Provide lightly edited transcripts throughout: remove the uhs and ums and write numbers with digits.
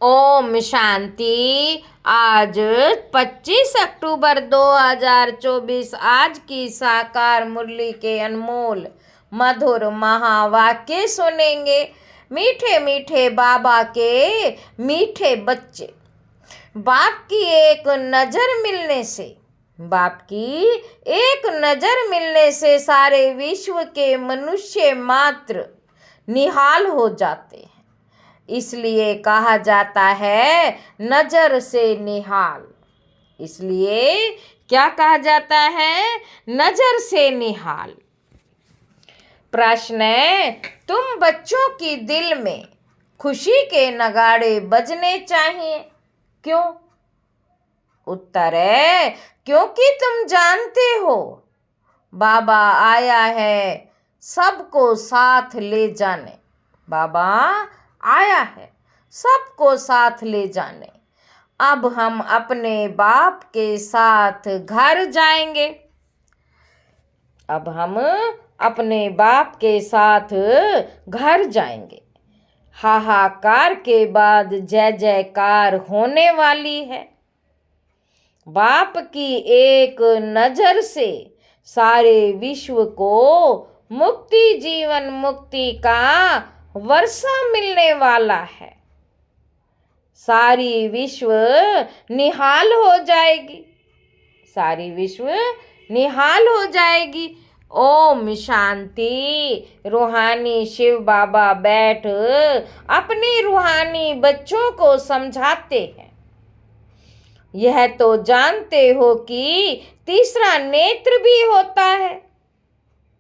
ओम शांति। आज 25 अक्टूबर 2024 आज की साकार मुरली के अनमोल मधुर महावाक्य सुनेंगे। मीठे मीठे बाबा के मीठे बच्चे। बाप की एक नज़र मिलने से सारे विश्व के मनुष्य मात्र निहाल हो जाते हैं। इसलिए कहा जाता है नजर से निहाल। इसलिए क्या कहा जाता है? नजर से निहाल। प्रश्न है, तुम बच्चों की दिल में खुशी के नगाड़े बजने चाहिए, क्यों? उत्तर है, क्योंकि तुम जानते हो बाबा आया है सबको साथ ले जाने। बाबा आया है सबको साथ ले जाने। अब हम अपने बाप के साथ घर जाएंगे। अब हम अपने बाप के साथ घर जाएंगे। हाहाकार के बाद जय जयकार होने वाली है। बाप की एक नज़र से सारे विश्व को मुक्ति, जीवन मुक्ति का वर्षा मिलने वाला है। सारी विश्व निहाल हो जाएगी। सारी विश्व निहाल हो जाएगी। ओम शांति। रूहानी शिव बाबा बैठ अपने रूहानी बच्चों को समझाते हैं। यह तो जानते हो कि तीसरा नेत्र भी होता है।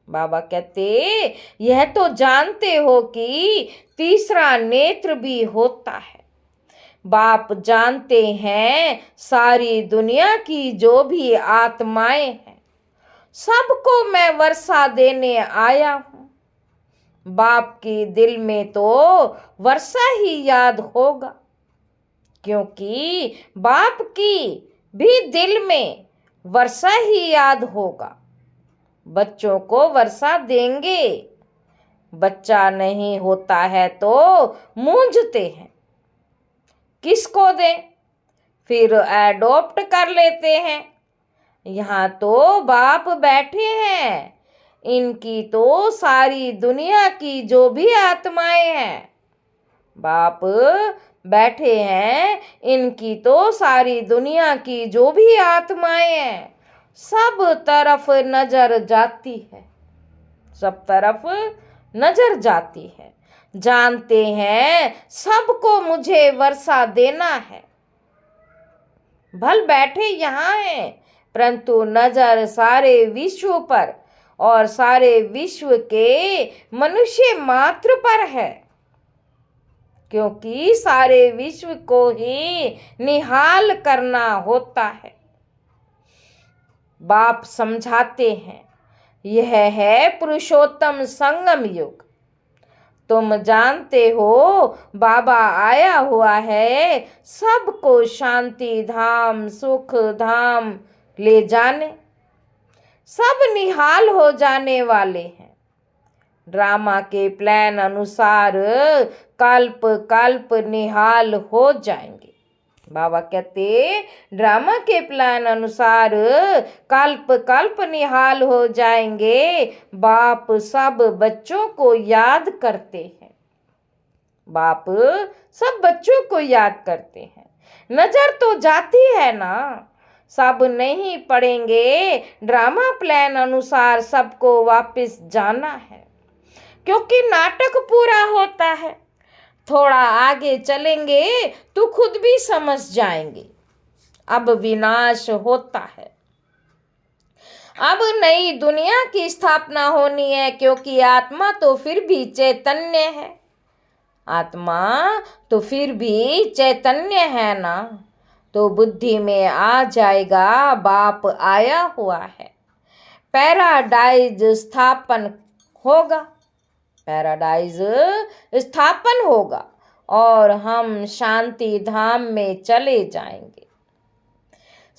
बाबा कहते, यह तो जानते हो कि तीसरा नेत्र भी होता है। बाप जानते हैं सारी दुनिया की जो भी आत्माएं हैं, सबको मैं वर्षा देने आया हूँ। बाप की दिल में तो वर्षा ही याद होगा, क्योंकि बाप की भी दिल में वर्षा ही याद होगा। बच्चों को वर्षा देंगे। बच्चा नहीं होता है तो मूंझते हैं, किसको दें? फिर एडॉप्ट कर लेते हैं। यहाँ तो बाप बैठे हैं, इनकी तो सारी दुनिया की जो भी आत्माएं हैं, बाप बैठे हैं, इनकी तो सारी दुनिया की जो भी आत्माएं हैं, सब तरफ नजर जाती है। सब तरफ नजर जाती है। जानते हैं सबको मुझे वर्षा देना है। भल बैठे यहाँ हैं, परंतु नजर सारे विश्व पर और सारे विश्व के मनुष्य मात्र पर है, क्योंकि सारे विश्व को ही निहाल करना होता है। बाप समझाते हैं, यह है पुरुषोत्तम संगम युग। तुम जानते हो बाबा आया हुआ है सबको शांति धाम, सुख धाम ले जाने। सब निहाल हो जाने वाले हैं। ड्रामा के प्लान अनुसार कल्प कल्प निहाल हो जाएंगे। बाबा कहते, ड्रामा के प्लान अनुसार कल्प कल्प निहाल हो जाएंगे। बाप सब बच्चों को याद करते हैं। बाप सब बच्चों को याद करते हैं। नजर तो जाती है ना। सब नहीं पढ़ेंगे। ड्रामा प्लान अनुसार सबको वापस जाना है, क्योंकि नाटक पूरा होता है। थोड़ा आगे चलेंगे तो खुद भी समझ जाएंगे। अब विनाश होता है। अब नई दुनिया की स्थापना होनी है, क्योंकि आत्मा तो फिर भी चैतन्य है। आत्मा तो फिर भी चैतन्य है ना। तो बुद्धि में आ जाएगा बाप आया हुआ है। पैराडाइज स्थापन होगा। पैराडाइज स्थापन होगा और हम शांति धाम में चले जाएंगे।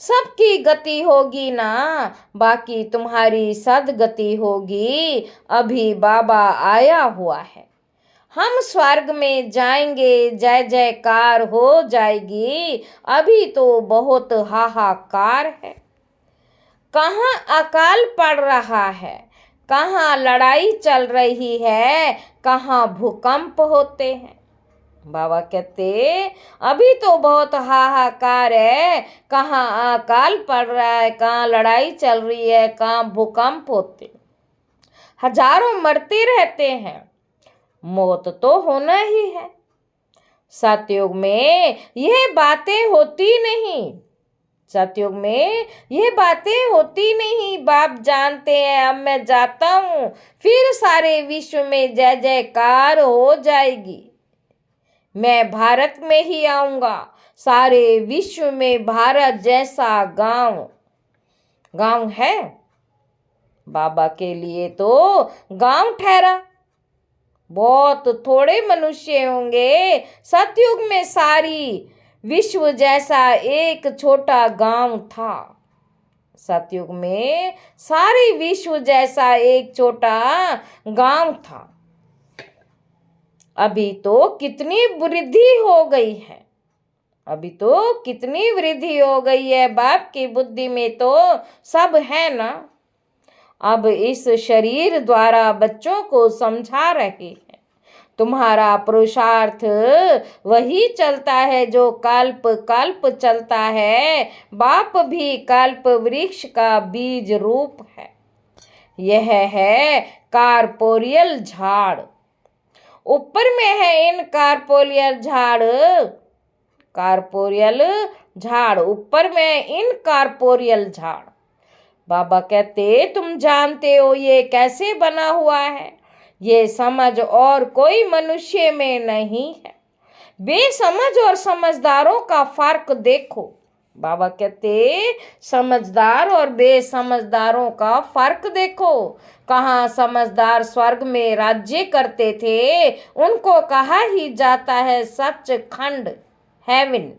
सबकी गति होगी ना, बाकी तुम्हारी सदगति होगी। अभी बाबा आया हुआ है। हम स्वर्ग में जाएंगे, जय जयकार हो जाएगी। अभी तो बहुत हाहाकार है। कहाँ अकाल पड़ रहा है, कहाँ लड़ाई चल रही है, कहाँ भूकंप होते हैं। बाबा कहते अभी तो बहुत हाहाकार है, कहाँ अकाल पड़ रहा है, कहाँ लड़ाई चल रही है, कहाँ भूकंप होते, हजारों मरते रहते हैं। मौत तो होना ही है। सतयुग में यह बातें होती नहीं, सतयुग में यह बातें होती नहीं। बाप जानते हैं। अब मैं जाता हूँ, फिर सारे विश्व में जय जयकार हो जाएगी। मैं भारत में ही आऊंगा, सारे विश्व में भारत जैसा गांव है। बाबा के लिए तो गांव ठहरा। बहुत थोड़े मनुष्य होंगे। सतयुग में सारी विश्व जैसा एक छोटा गांव था। सतयुग में सारी विश्व जैसा एक छोटा गांव था। अभी तो कितनी वृद्धि हो गई है, अभी तो कितनी वृद्धि हो गई है। बाप की बुद्धि में तो सब है ना। अब इस शरीर द्वारा बच्चों को समझा रहे हैं। तुम्हारा पुरुषार्थ वही चलता है जो कल्प कल्प चलता है। बाप भी कल्प वृक्ष का बीज रूप है। यह है कार्पोरियल झाड़। ऊपर में है इन कार्पोरियल झाड़, कार्पोरियल झाड़ ऊपर में इन कार्पोरियल झाड़। बाबा कहते तुम जानते हो ये कैसे बना हुआ है। ये समझ और कोई मनुष्य में नहीं है। बेसमझ और समझदारों का फर्क देखो। बाबा कहते समझदार और बेसमझदारों का फर्क देखो। कहाँ समझदार स्वर्ग में राज्य करते थे, उनको कहा ही जाता है सचखंड, हेवन।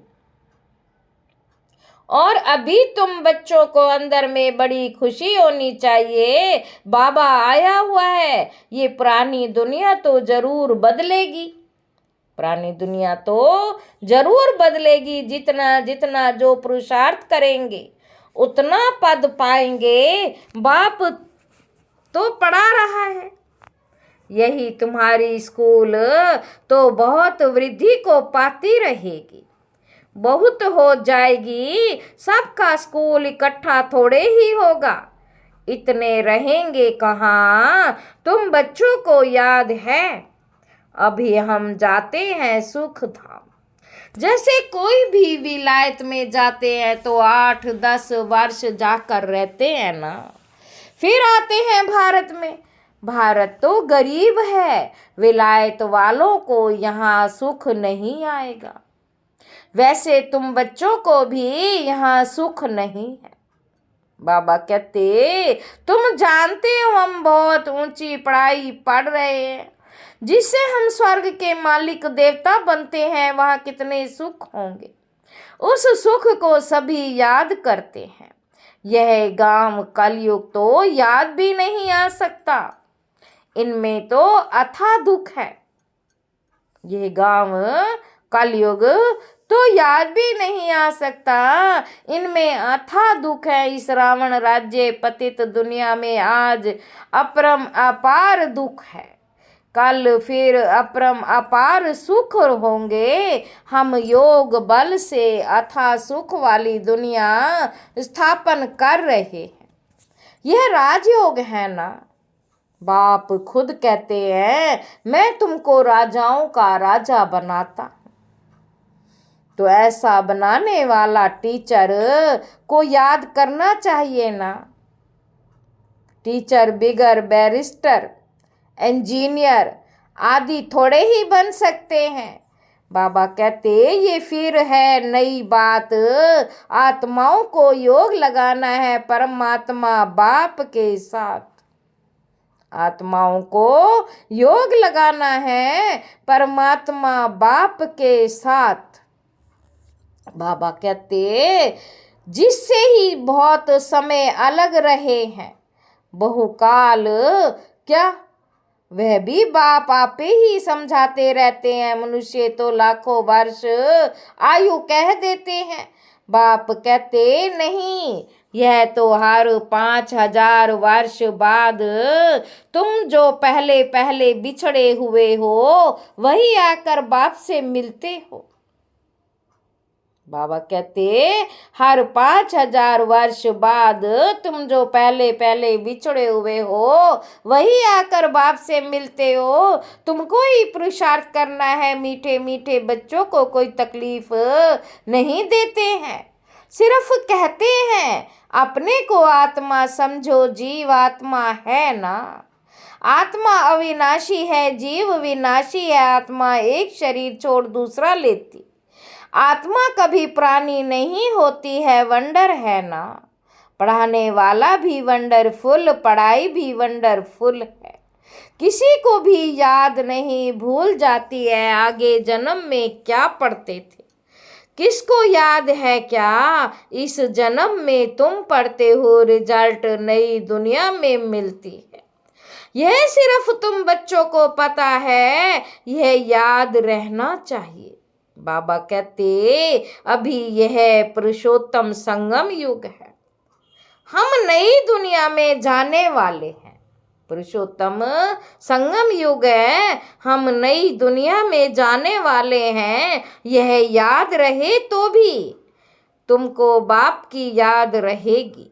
और अभी तुम बच्चों को अंदर में बड़ी खुशी होनी चाहिए। बाबा आया हुआ है। ये पुरानी दुनिया तो जरूर बदलेगी, पुरानी दुनिया तो जरूर बदलेगी। जितना जितना जो पुरुषार्थ करेंगे उतना पद पाएंगे। बाप तो पढ़ा रहा है। यही तुम्हारी स्कूल तो बहुत वृद्धि को पाती रहेगी, बहुत हो जाएगी। सबका स्कूल इकट्ठा थोड़े ही होगा। इतने रहेंगे कहाँ। तुम बच्चों को याद है, अभी हम जाते हैं सुख धाम। जैसे कोई भी विलायत में जाते हैं तो 8-10 वर्ष जाकर रहते हैं ना, फिर आते हैं भारत में। भारत तो गरीब है, विलायत वालों को यहाँ सुख नहीं आएगा। वैसे तुम बच्चों को भी यहाँ सुख नहीं है। बाबा कहते तुम जानते हो हम बहुत ऊंची पढ़ाई पढ़ रहे हैं, जिससे हम स्वर्ग के मालिक देवता बनते हैं। वहाँ कितने सुख होंगे, उस सुख को सभी याद करते हैं। यह गांव कलयुग तो याद भी नहीं आ सकता। इनमें तो अथाह दुख है। यह गांव कलयुग तो याद भी नहीं आ सकता। इनमें अथाह दुख है। इस रावण राज्य पतित दुनिया में आज अपरम अपार दुख है। कल फिर अपरम अपार सुख होंगे। हम योग बल से अथाह सुख वाली दुनिया स्थापन कर रहे हैं। यह राजयोग है ना। बाप खुद कहते हैं मैं तुमको राजाओं का राजा बनाता। तो ऐसा बनाने वाला टीचर को याद करना चाहिए ना। टीचर बिगर बैरिस्टर, इंजीनियर आदि थोड़े ही बन सकते हैं। बाबा कहते ये फिर है नई बात। आत्माओं को योग लगाना है परमात्मा बाप के साथ। आत्माओं को योग लगाना है परमात्मा बाप के साथ। बाबा कहते जिससे ही बहुत समय अलग रहे हैं, बहुकाल क्या वह भी बाप आपे ही समझाते रहते हैं। मनुष्य तो लाखों वर्ष आयु कह देते हैं, बाप कहते नहीं, यह तो हर 5,000 वर्ष बाद तुम जो पहले पहले बिछड़े हुए हो वही आकर बाप से मिलते हो। बाबा कहते हर 5,000 वर्ष बाद तुम जो पहले पहले बिछड़े हुए हो वही आकर बाप से मिलते हो। तुमको ही पुरुषार्थ करना है, मीठे मीठे बच्चों को कोई तकलीफ नहीं देते हैं, सिर्फ कहते हैं अपने को आत्मा समझो, जीव आत्मा है ना। आत्मा अविनाशी है, जीव विनाशी है। आत्मा एक शरीर छोड़ दूसरा लेती, आत्मा कभी प्राणी नहीं होती है, वंडर है ना। पढ़ाने वाला भी वंडरफुल, पढ़ाई भी वंडरफुल है। किसी को भी याद नहीं, भूल जाती है आगे जन्म में क्या पढ़ते थे। किसको याद है क्या इस जन्म में तुम पढ़ते हो, रिजल्ट नई दुनिया में मिलती है। यह सिर्फ तुम बच्चों को पता है, यह याद रहना चाहिए। बाबा कहते अभी यह पुरुषोत्तम संगम युग है, हम नई दुनिया में जाने वाले हैं। पुरुषोत्तम संगम युग है, हम नई दुनिया में जाने वाले हैं। यह याद रहे तो भी तुमको बाप की याद रहेगी।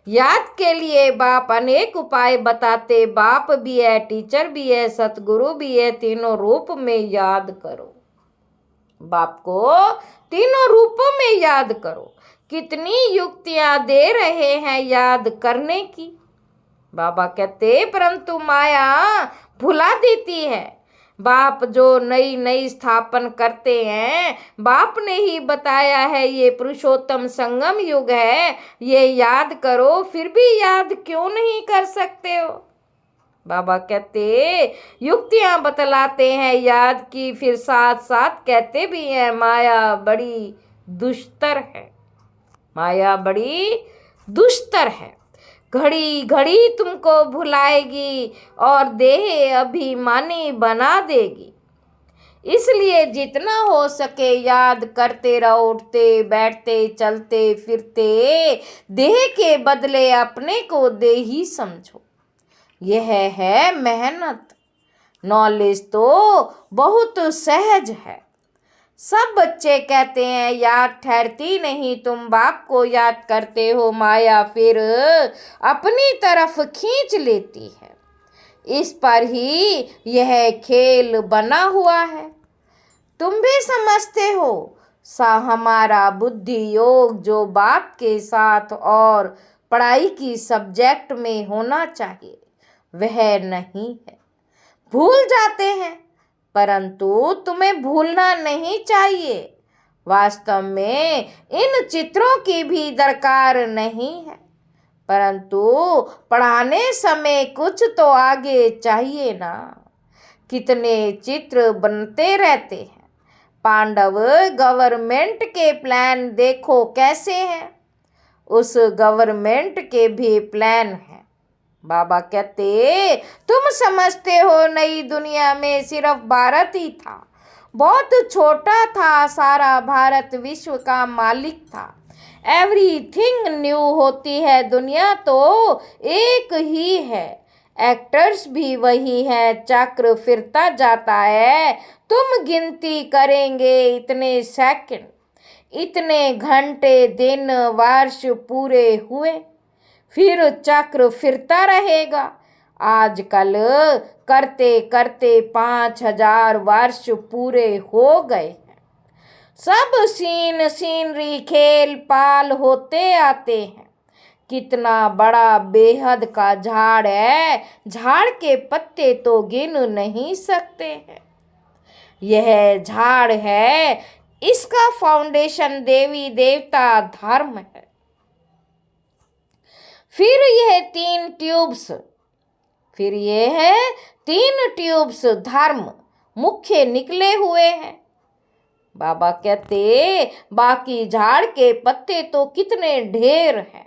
याद के लिए बाप अनेक उपाय बताते, बाप भी है, टीचर भी है, सतगुरु भी है। तीनों रूप में याद करो, बाप को तीनों रूपों में याद करो। कितनी युक्तियां दे रहे हैं याद करने की। बाबा कहते परंतु माया भुला देती है। बाप जो नई नई स्थापन करते हैं, बाप ने ही बताया है ये पुरुषोत्तम संगम युग है, ये याद करो। फिर भी याद क्यों नहीं कर सकते हो। बाबा कहते युक्तियां बतलाते हैं याद की, फिर साथ साथ कहते भी हैं माया बड़ी दुष्तर है। माया बड़ी दुष्तर है, घड़ी घड़ी तुमको भुलाएगी और देह अभिमानी बना देगी। इसलिए जितना हो सके याद करते रहो, उठते बैठते चलते फिरते। देह के बदले अपने को देही समझो, यह है मेहनत। नॉलेज तो बहुत सहज है। सब बच्चे कहते हैं याद ठहरती नहीं, तुम बाप को याद करते हो, माया फिर अपनी तरफ खींच लेती है। इस पर ही यह खेल बना हुआ है। तुम भी समझते हो हमारा बुद्धि योग जो बाप के साथ और पढ़ाई की सब्जेक्ट में होना चाहिए वह नहीं है। भूल जाते हैं, परंतु तुम्हें भूलना नहीं चाहिए। वास्तव में इन चित्रों की भी दरकार नहीं है, परंतु पढ़ाने समय कुछ तो आगे चाहिए ना। कितने चित्र बनते रहते हैं। पांडव गवर्नमेंट के प्लान देखो कैसे हैं, उस गवर्नमेंट के भी प्लान हैं। बाबा कहते तुम समझते हो नई दुनिया में सिर्फ भारत ही था, बहुत छोटा था सारा भारत, विश्व का मालिक था। एवरीथिंग न्यू होती है दुनिया तो एक ही है, एक्टर्स भी वही है, चक्र फिरता जाता है। तुम गिनती करेंगे इतने सेकंड, इतने घंटे, दिन, वर्ष पूरे हुए, फिर चक्र फिरता रहेगा। आजकल करते करते 5,000 वर्ष पूरे हो गए हैं। सब सीनरी खेल पाल होते आते हैं। कितना बड़ा बेहद का झाड़ है, झाड़ के पत्ते तो गिन नहीं सकते हैं। यह झाड़ है, इसका फाउंडेशन देवी देवता धर्म है। फिर यह 3 ट्यूब्स, फिर यह है 3 ट्यूब्स धर्म मुख्य निकले हुए हैं। बाबा कहते बाकी झाड़ के पत्ते तो कितने ढेर हैं,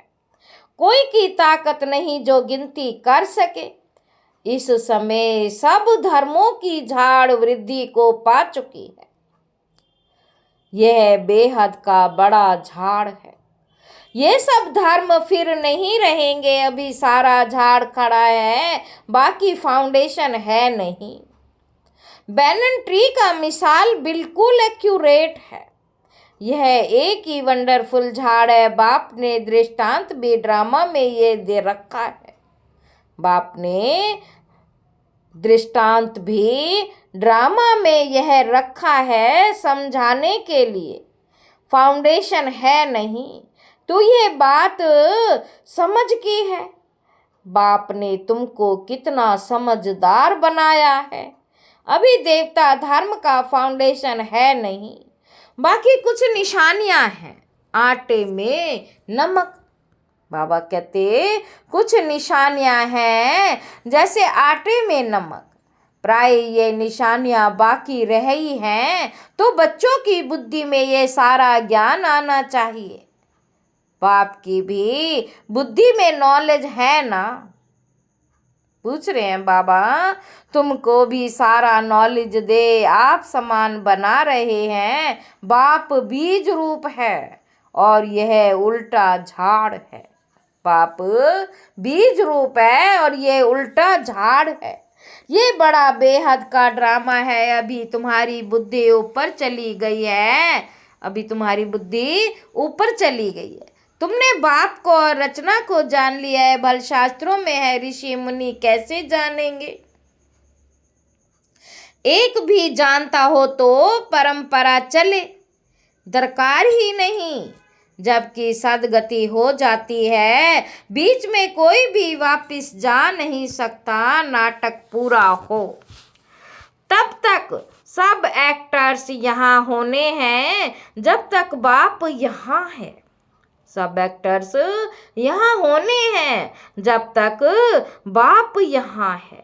कोई की ताकत नहीं जो गिनती कर सके। इस समय सब धर्मों की झाड़ वृद्धि को पा चुकी है। यह बेहद का बड़ा झाड़ है। ये सब धर्म फिर नहीं रहेंगे। अभी सारा झाड़ खड़ा है, बाकी फाउंडेशन है नहीं। बैनन ट्री का मिसाल बिल्कुल एक्यूरेट है। यह एक ही वंडरफुल झाड़ है। बाप ने दृष्टांत भी ड्रामा में ये दे रखा है। बाप ने दृष्टांत भी ड्रामा में यह रखा है समझाने के लिए। फाउंडेशन है नहीं तो ये बात समझ की है। बाप ने तुमको कितना समझदार बनाया है। अभी देवता धर्म का फाउंडेशन है नहीं, बाकी कुछ निशानियां हैं। आटे में नमक, बाबा कहते कुछ निशानियां हैं जैसे आटे में नमक। प्राय ये निशानियां बाकी रह ही हैं तो बच्चों की बुद्धि में ये सारा ज्ञान आना चाहिए। बाप की भी बुद्धि में नॉलेज है ना। पूछ रहे हैं बाबा तुमको भी सारा नॉलेज दे, आप समान बना रहे हैं। बाप बीज रूप है और यह उल्टा झाड़ है। बाप बीज रूप है और ये उल्टा झाड़ है। ये बड़ा बेहद का ड्रामा है। अभी तुम्हारी बुद्धि ऊपर चली गई है। अभी तुम्हारी बुद्धि ऊपर चली गई है। तुमने बाप को और रचना को जान लिया है। बल शास्त्रों में है, ऋषि मुनि कैसे जानेंगे? एक भी जानता हो तो परंपरा चले, दरकार ही नहीं। जबकि सदगति हो जाती है, बीच में कोई भी वापस जा नहीं सकता। नाटक पूरा हो तब तक सब एक्टर्स यहाँ होने हैं, जब तक बाप यहाँ है। सब एक्टर्स यहाँ होने हैं जब तक बाप यहाँ है।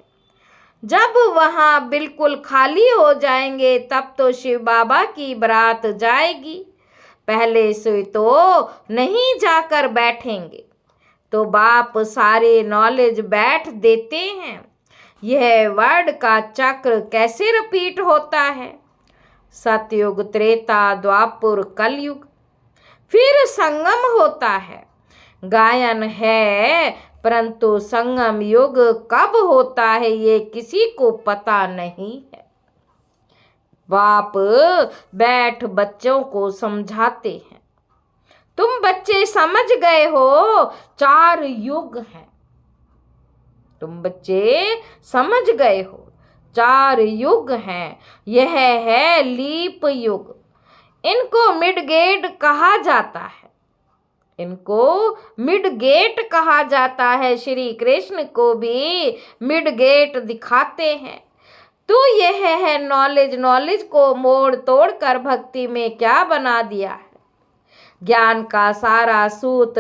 जब वहाँ बिल्कुल खाली हो जाएंगे तब तो शिव बाबा की बारात जाएगी। पहले से तो नहीं जाकर बैठेंगे तो बाप सारे नॉलेज बैठ देते हैं। यह वर्ड का चक्र कैसे रिपीट होता है? सतयुग, त्रेता, द्वापर, कलयुग, फिर संगम होता है। गायन है परंतु संगम युग कब होता है ये किसी को पता नहीं है। बाप बैठ बच्चों को समझाते हैं। तुम बच्चे समझ गए हो 4 युग हैं। तुम बच्चे समझ गए हो 4 युग हैं। यह है लीप युग। इनको मिडगेट कहा जाता है। इनको मिडगेट कहा जाता है। श्री कृष्ण को भी मिडगेट दिखाते हैं। तो यह है नॉलेज। नॉलेज को मोड़ तोड़ कर भक्ति में क्या बना दिया है? ज्ञान का सारा सूत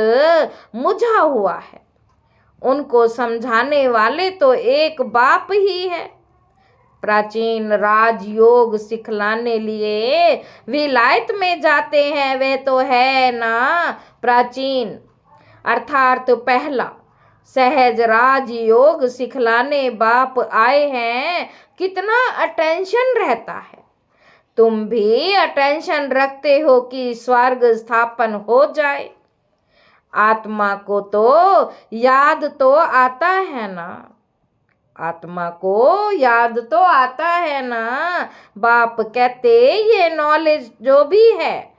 मुझा हुआ है। उनको समझाने वाले तो एक बाप ही है। प्राचीन राजयोग सिखलाने लिए विलायत में जाते हैं। वे तो है ना प्राचीन, अर्थात पहला सहज राजयोग सिखलाने बाप आए हैं। कितना अटेंशन रहता है। तुम भी अटेंशन रखते हो कि स्वर्ग स्थापन हो जाए। आत्मा को तो याद तो आता है ना। आत्मा को याद तो आता है ना। बाप कहते ये नॉलेज जो भी है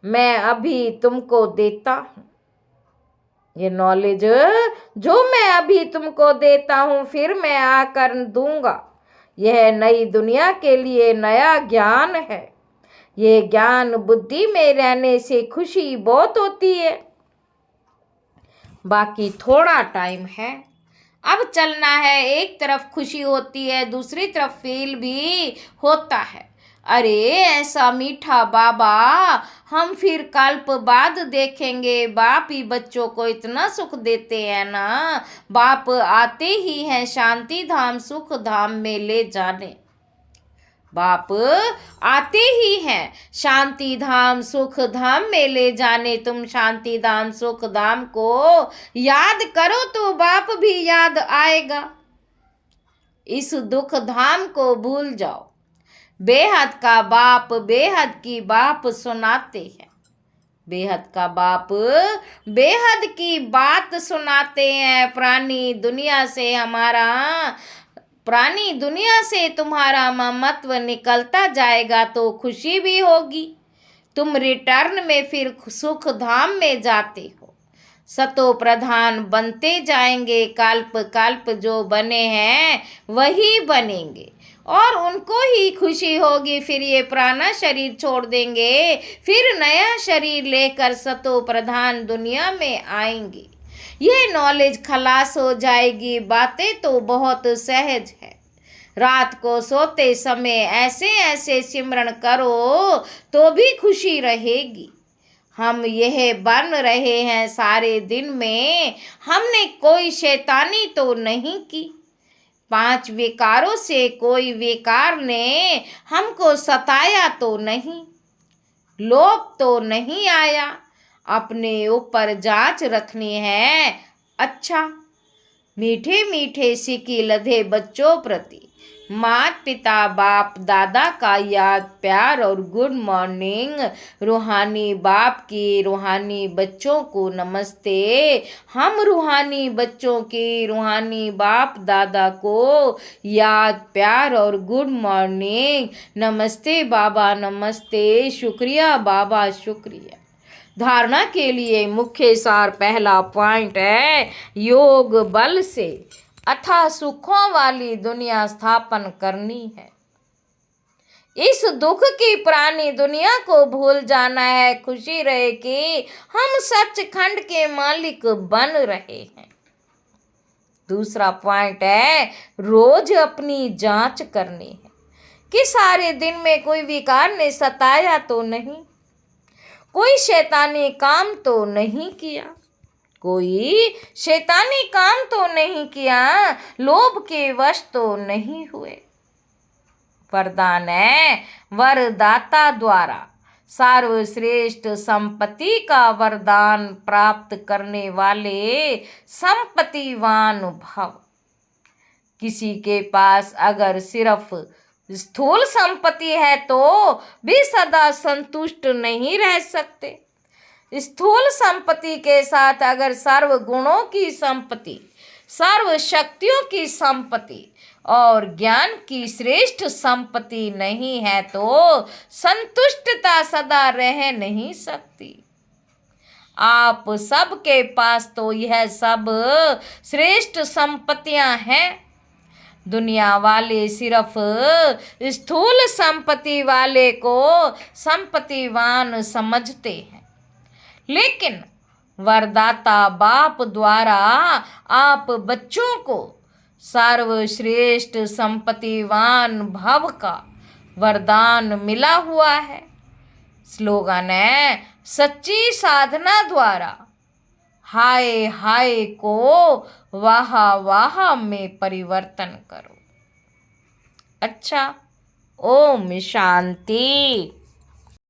मैं अभी तुमको देता हूँ। ये नॉलेज जो मैं अभी तुमको देता हूँ फिर मैं आकर दूंगा। यह नई दुनिया के लिए नया ज्ञान है। ये ज्ञान बुद्धि में रहने से खुशी बहुत होती है। बाकी थोड़ा टाइम है, अब चलना है। एक तरफ खुशी होती है, दूसरी तरफ फील भी होता है। अरे ऐसा मीठा बाबा हम फिर कल्प बाद देखेंगे। बाप ही बच्चों को इतना सुख देते हैं ना। बाप आते ही हैं शांति धाम सुख धाम में ले जाने। बाप आते ही हैं शांति धाम सुख धाम में ले जाने। तुम शांति धाम सुख धाम को याद करो तो बाप भी याद आएगा। इस दुख धाम को भूल जाओ। बेहद का बाप बेहद की बाप सुनाते हैं। बेहद का बाप बेहद की बात सुनाते हैं। प्राणी दुनिया से तुम्हारा ममत्व निकलता जाएगा तो खुशी भी होगी। तुम रिटर्न में फिर सुख धाम में जाते हो। सतो प्रधान बनते जाएंगे। काल्प जो बने हैं वही बनेंगे और उनको ही खुशी होगी। फिर ये पुराना शरीर छोड़ देंगे, फिर नया शरीर लेकर सतो प्रधान दुनिया में आएंगे। ये नॉलेज खलास हो जाएगी। बातें तो बहुत सहज है। रात को सोते समय ऐसे ऐसे सिमरण करो तो भी खुशी रहेगी। हम यह बन रहे हैं सारे दिन में, हमने कोई शैतानी तो नहीं की। 5 विकारों से कोई विकार ने हमको सताया तो नहीं, लोभ तो नहीं आया। अपने ऊपर जांच रखनी है। अच्छा, मीठे मीठे सिक्के लधे बच्चों प्रति माता पिता बाप दादा का याद प्यार और गुड मॉर्निंग। रूहानी बाप की रूहानी बच्चों को नमस्ते। हम रूहानी बच्चों की रूहानी बाप दादा को याद प्यार और गुड मॉर्निंग। नमस्ते बाबा नमस्ते, शुक्रिया बाबा शुक्रिया। धारणा के लिए मुख्य सार पहला पॉइंट है, योग बल से अथाह सुखों वाली दुनिया स्थापन करनी है। इस दुख की पुरानी दुनिया को भूल जाना है। खुशी रहे कि हम सचखंड के मालिक बन रहे हैं। दूसरा पॉइंट है, रोज अपनी जांच करनी है कि सारे दिन में कोई विकार ने सताया तो नहीं, कोई शैतानी काम तो नहीं किया, लोभ के वश तो नहीं हुए। वरदान है, वरदाता द्वारा सर्वश्रेष्ठ संपत्ति का वरदान प्राप्त करने वाले संपत्तिवान भव। किसी के पास अगर सिर्फ स्थूल संपत्ति है तो भी सदा संतुष्ट नहीं रह सकते। स्थूल संपत्ति के साथ अगर सर्व गुणों की संपत्ति, सर्व शक्तियों की संपत्ति और ज्ञान की श्रेष्ठ संपत्ति नहीं है तो संतुष्टता सदा रह नहीं सकती। आप सबके पास तो यह सब श्रेष्ठ संपत्तियां हैं। दुनिया वाले सिर्फ स्थूल संपत्ति वाले को संपत्तिवान समझते हैं, लेकिन वरदाता बाप द्वारा आप बच्चों को सर्वश्रेष्ठ संपत्तिवान भव का वरदान मिला हुआ है। स्लोगन है, सच्ची साधना द्वारा हाय हाय को वाह वाह में परिवर्तन करो। अच्छा, ओम शांति।